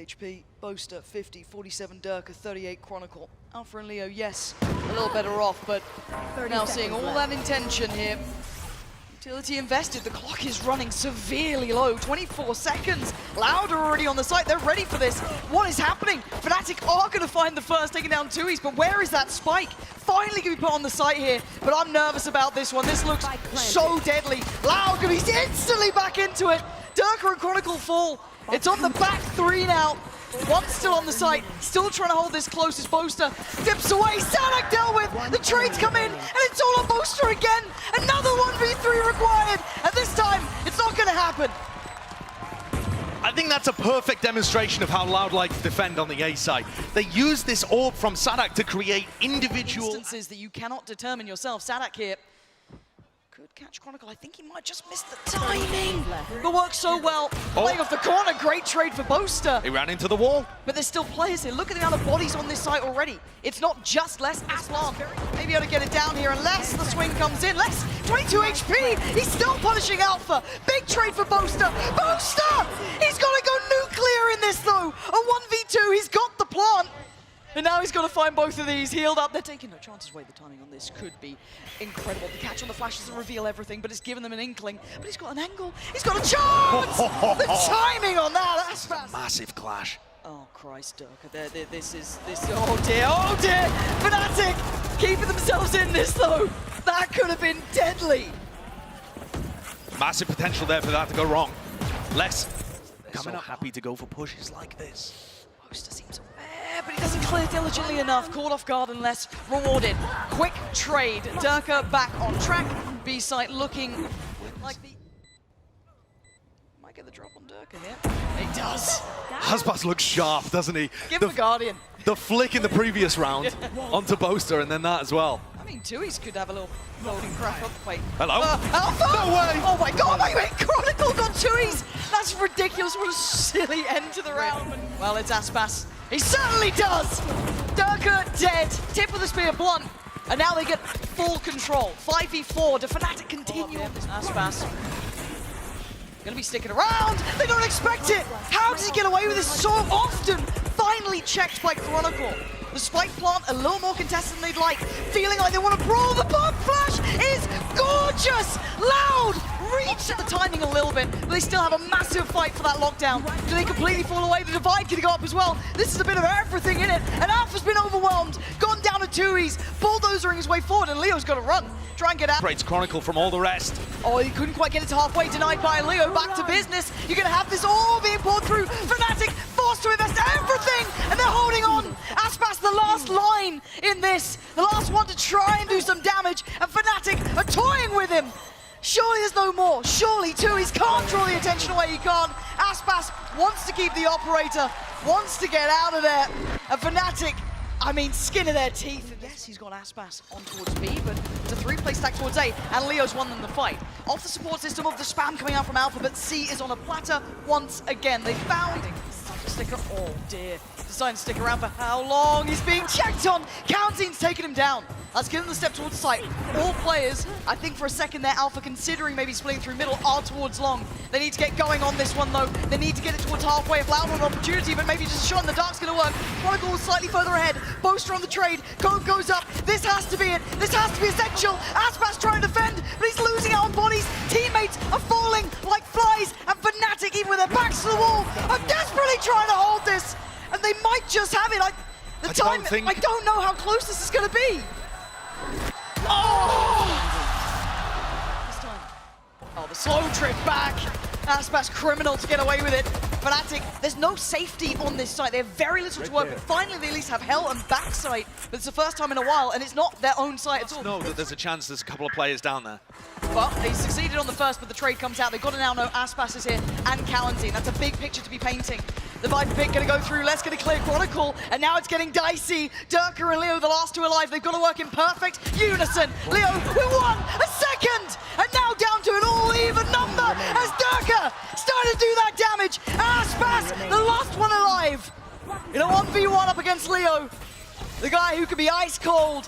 HP, Boaster 50, 47 Durka, 38 Chronicle. Alpha and Leo, yes, a little better off, but now seeing all that intention here. Utility invested, the clock is running severely low, 24 seconds. Loud are already on the site, they're ready for this. What is happening? FNATIC are going to find the first, taking down 2Es, but where is that spike? Finally going to be put on the site here, but I'm nervous about this one. This looks so deadly. Loud going to be instantly back into it. Durka and Chronicle fall. It's on the back three now. One still on the site, still trying to hold this close as Boaster dips away. SADAC dealt with, the trades come in, and it's all on Boaster again. Another 1v3 required, and this time, it's not going to happen. I think that's a perfect demonstration of how Loud like to defend on the A side. They use this orb from SADAC to create individual instances that you cannot determine yourself. SADAC here could catch Chronicle. I think he might just miss the timing. But works so well. Playing off the corner, great trade for Boaster. He ran into the wall. But there's still players here. Look at the amount of bodies on this site already. It's not just Les Aslan. Maybe able to get it down here unless the swing comes in. Les, 22 HP. He's still punishing Alpha. Big trade for Boaster. Boaster! He's got to go nuclear in this though. A 1v2. He's got the plant. And now he's got to find both of these healed up. They're taking no chances. Wait, the timing on this could be incredible. The catch on the flash doesn't reveal everything, but it's given them an inkling. But he's got an angle. He's got a chance! The timing on that, that's fast. Massive clash. Oh, Christ, Durka. This is, oh dear, oh dear! FNATIC keeping themselves in this, though. That could have been deadly. Massive potential there for that to go wrong. Les coming up happy to go for pushes like this. Boaster seems aware, but he doesn't clear diligently enough. Caught off guard and less rewarded. Quick trade. Durka back on track. B site looking like the... Might get the drop on Durka here. He does. Aspas looks sharp, doesn't he? Give him a Guardian. The flick in the previous round onto Boaster and then that as well. I mean, 2Es could have a little loading crap up. Wait. Hello? Alpha! No way! Oh my god, wait, Chronicle got 2Es! That's ridiculous, what a silly end to the round. Well, it's Aspas. He certainly does! Durka dead, tip of the spear blunt, and now they get full control. 5v4, do FNATIC continue on this? Aspas gonna be sticking around, they don't expect it! How does he get away with this so often? Finally checked by Chronicle. The spike plant a little more contested than they'd like. Feeling like they want to brawl. The bomb flash is gorgeous! Loud! Reached at the timing a little bit, but they still have a massive fight for that lockdown. Do they completely fall away? The divide can go up as well. This is a bit of everything in it, and Alpha's been overwhelmed. Gone down to 2Es, bulldozering his way forward, and Leo's got to run. Try and get out. Separates Chronicle from all the rest. Oh, he couldn't quite get it to halfway, denied by Leo. Back to business. You're going to have this all being poured through. FNATIC forced to invest everything, and they're holding on. Aspas, the last line in this. The last one to try and do some damage, and FNATIC are toying with him. Surely there's no more. Surely 2Es can't draw the attention away. He can't. Aspas wants to keep the operator, wants to get out of there. And FNATIC, I mean, skin of their teeth. Yes, he's got Aspas on towards B, but it's a three-play stack towards A, and Leo's won them the fight. Off the support system of the spam coming out from Alpha, but C is on a platter once again. They found sticker. Oh dear. Deciding to stick around for how long? He's being checked on. Counting's taking him down. Let's give him the step towards the site. All players, I think for a second there, Alpha considering maybe splitting through middle, are towards long. They need to get going on this one though. They need to get it towards halfway. If Loud want an opportunity, but maybe just a shot in the dark's gonna work. Chronicle slightly further ahead. Boaster on the trade. Code goes up. This has to be it. This has to be essential. Aspas trying to defend, but he's losing out on bodies. Teammates are falling like flies, and FNATIC, even with their backs to the wall, are desperately trying to hold this. And they might just have it. I don't know how close this is going to be. Oh! This time. Oh, the slow trip back. Aspas criminal to get away with it. FNATIC, there's no safety on this site. They have very little to work with. Finally, they at least have hell and back sight. But it's the first time in a while, and it's not their own site at all. No, that there's a chance there's a couple of players down there. Well, they succeeded on the first, but the trade comes out. They've got to now know Aspas is here and Calentine. That's a big picture to be painting. The Viper pick going to go through. Let's get a clear Chronicle, and now it's getting dicey. Durka and Leo, the last two alive. They've got to work in perfect unison. Leo with 1 second, and now down to an all-even number as Durka started to do that damage. Aspas, the last one alive, in a 1v1 up against Leo. The guy who can be ice cold.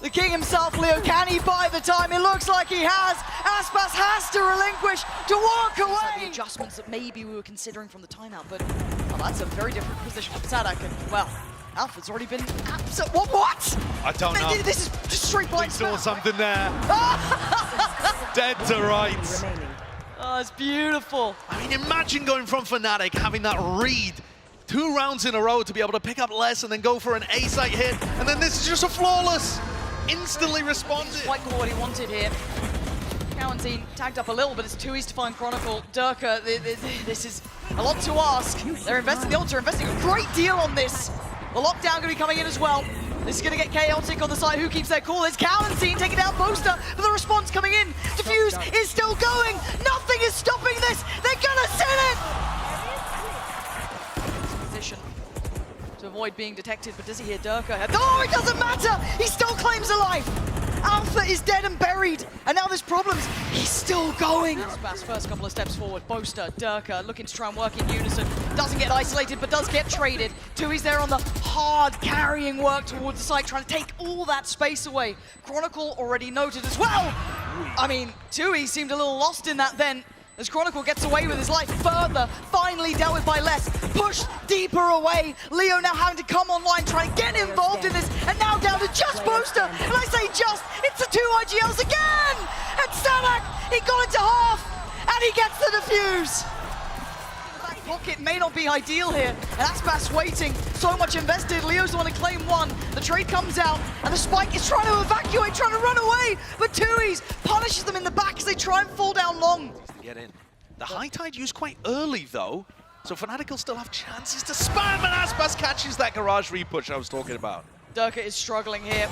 The king himself, Leo, can he buy the time? It looks like he has. Aspas has to relinquish, to walk away. The adjustments that maybe we were considering from the timeout, but That's a very different position for Sadak, and well, Alpha's already been what? I don't know. This is just straight blind Saw spam. something there. Dead to rights. Oh, it's beautiful. I mean, imagine going from FNATIC, having that read 2 rounds in a row to be able to pick up less and then go for an A-site hit, and then this is just a flawless, instantly responsive. Quite caught what he wanted here. Cowanteen tagged up a little, but it's too easy to find Chronicle. Durka, this is a lot to ask. They're investing, the ults are investing a great deal on this. The lockdown going to be coming in as well. This is going to get chaotic on the side. Who keeps their cool? It's Cowanteen taking down Boaster, but the response coming in. Diffuse is still going. Nothing is stopping this. They're going to send it. Position to avoid being detected, but does he hear Durka? Oh, it doesn't matter. He still claims a life. Alpha is dead and buried, and now there's problems. He's still going. Aspas first couple of steps forward. Boaster, Durka looking to try and work in unison. Doesn't get isolated, but does get traded. Tui's there on the hard carrying work towards the site, trying to take all that space away. Chronicle already noted as well. I mean, Tui seemed a little lost in that then, as Chronicle gets away with his life further, finally dealt with by less, pushed deeper away. Leo now having to come online, trying to get involved in this, and now down to just Boaster. And I say just, it's the 2 IGLs again! And Sadak, he got into half, and he gets the defuse. The back pocket may not be ideal here, and Aspas waiting, so much invested. Leo's the one to claim 1. The trade comes out, and the Spike is trying to evacuate, trying to run away, but Tui's punishes them in the back as they try and fall down long. Get in. The high tide used quite early though, so FNATIC will still have chances to spam, and Aspas catches that garage repush I was talking about. Durka is struggling here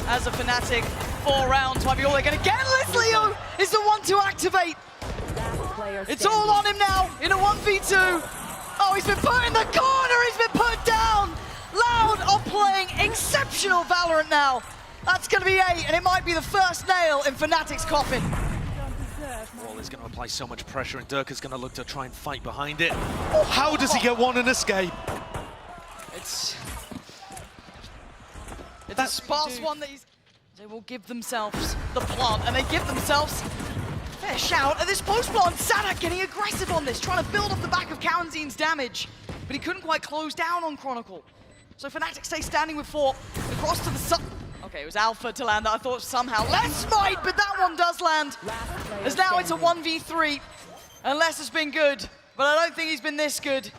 as a FNATIC. 4 rounds might be all they're going to get unless Leo is the one to activate. It's all on him now in a 1v2. Oh, he's been put in the corner, he's been put down. Loud are playing exceptional Valorant now. That's going to be 8, and it might be the first nail in FNATIC's coffin. Wall is going to apply so much pressure, and Durka's going to look to try and fight behind it. Oh, how does he get one and escape? It's a sparse one that they will give themselves the plant, and they give themselves fair shout at this post plant. Sadak getting aggressive on this, trying to build off the back of Cowanteen's damage, but he couldn't quite close down on Chronicle. So FNATIC stay standing with 4 across to the sub. Okay, it was Alpha to land that. I thought somehow less smite, but that one does land. As now it's a 1v3, and Les has been good, but I don't think he's been this good.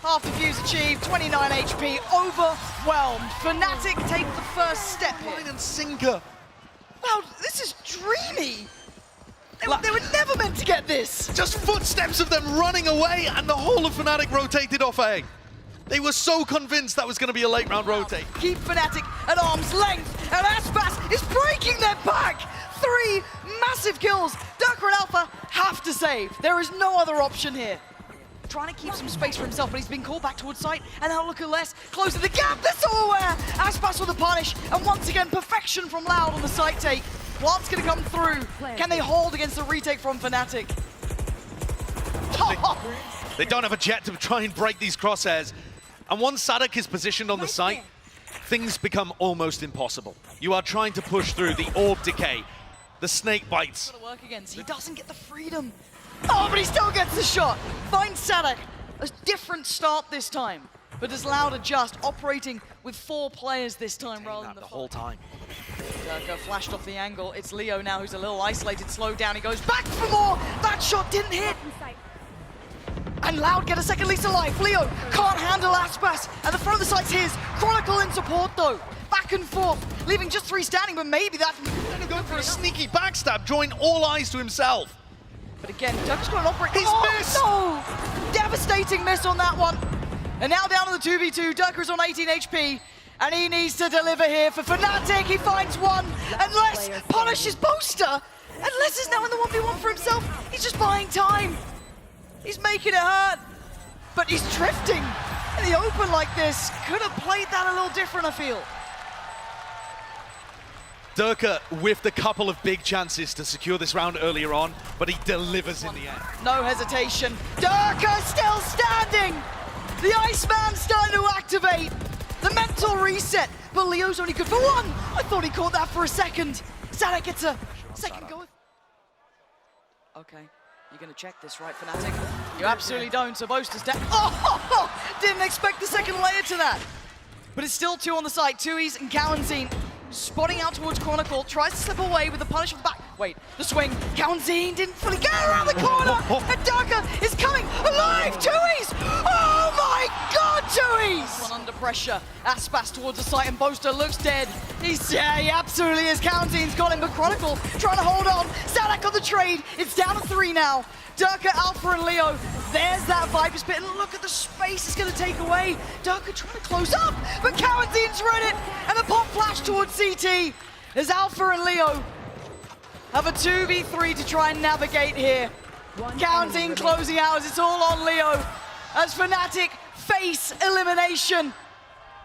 Half defuse achieved, 29 HP, overwhelmed. FNATIC take the first step here. Line and sinker. Wow, this is dreamy. They were never meant to get this. Just footsteps of them running away, and the whole of FNATIC rotated off A. They were so convinced that was going to be a late round rotate. Keep FNATIC at arm's length, and Aspas is breaking their back. 3 massive kills. Durka and Alpha have to save. There is no other option here. Trying to keep some space for himself, but he's been called back towards site, and now look at Les, closing the gap, that's all where Aspas with the punish, and once again, perfection from Loud on the site take. Plant's gonna come through. Can they hold against the retake from FNATIC? They don't have a jet to try and break these crosshairs. And once Sadak is positioned on the site, things become almost impossible. You are trying to push through the orb decay, the snake bites. Gotta work against. He doesn't get the freedom. Oh, but he still gets the shot. Finds Sadak. A different start this time. But does Loud adjust, operating with 4 players this time rather than the whole time. Durka flashed off the angle. It's Leo now who's a little isolated, slowed down. He goes back for more. That shot didn't hit. And Loud get a second lease of life. Leo can't handle Aspas. And the front of the site's his. Chronicle in support though. Back and forth, leaving just 3 standing, but maybe that... Gonna go for a sneaky backstab, drawing all eyes to himself. But again, Durka's going to operate. He's missed! No! Devastating miss on that one. And now down to the 2v2. Durka's on 18 HP. And he needs to deliver here for FNATIC. He finds 1. And Les punishes Boaster. And Les is now in the 1v1 for himself. He's just buying time. He's making it hurt. But he's drifting. In the open like this, could have played that a little different, I feel. Durka whiffed a couple of big chances to secure this round earlier on, but he delivers in the end. No hesitation. Durka still standing. The Iceman's starting to activate. The mental reset. But Leo's only good for 1. I thought he caught that for a second. Sadak gets a second go. Okay, you're going to check this, right, FNATIC? You absolutely don't. So Boaster's dead. Oh, didn't expect the second layer to that. But it's still 2 on the site. Tui's and Kalanzine spotting out towards Chronicle. Tries to slip away with the punish of the back. Wait, the swing. Kalanzine didn't fully get around the corner. And Darker is coming alive. Tui's! Oh my god, Tui's! One under pressure. Aspas towards the site and Boaster looks dead. He absolutely is. Kalanzine's got him, but Chronicle trying to hold on. Sadak on the trade. It's down to 3 now. Durka, Alpha, and Leo. There's that Viper's Pit, and look at the space it's going to take away. Durka trying to close up, but Kalanzine's read it, and the pop flash towards CT as Alpha and Leo have a 2v3 to try and navigate here. Kalanzine closing out as it's all on Leo as FNATIC face elimination.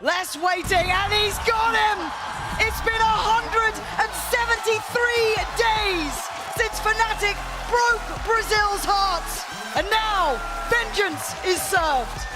Less waiting, and he's got him! It's been 173 days since FNATIC broke Brazil's hearts, and now vengeance is served.